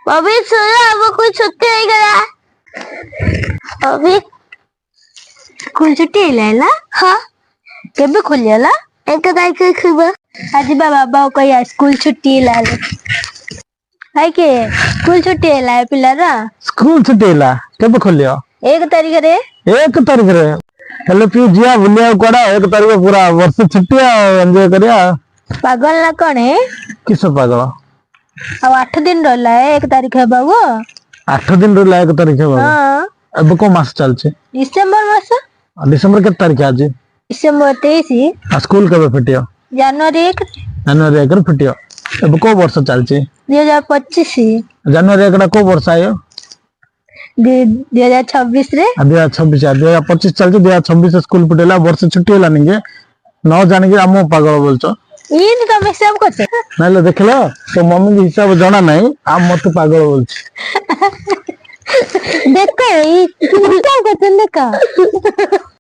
अभी सुनो अब कुछ छुट्टी हो गया अभी स्कूल छुट्टी है हाँ केबे खोलियाला 1 तारीख खुबा आज बाबा कहिया स्कूल छुट्टी लाले हाय के स्कूल छुट्टी है पिलारा स्कूल छुट्टी है केबे खोलियो 1 तारीख रे 1 तारीख रे हेलो तू जिया बुलिया कोडा 1 तारीख पूरा वर्ष छुट्टी एंजॉय करिया पागल ना कौन है किस पागल अब 8 दिन रहला है 1 तारीख है बाबू 8 दिन रहला 1 तारीख है बाबू हां अब को मास चल छे डिसेंबर मास डिसेंबर के तारीख आज डिसेंबर 23 स्कूल कब फिटियो जनवरी 1 जनवरी 1 फिटियो अब को वर्ष चल छे 2025 जनवरी 1 को वर्ष आयो 2026 रे 2026 2025 चल छे 2026 स्कूल फिटेला वर्ष छुट्टी होला निगे न जाने के हम पागल बोलछो इन का हिसाब करते नाले देखलो तो मम्मी के हिसाब जाना नहीं आप मत पागल बोलछ देखो ये हिसाब करते देखा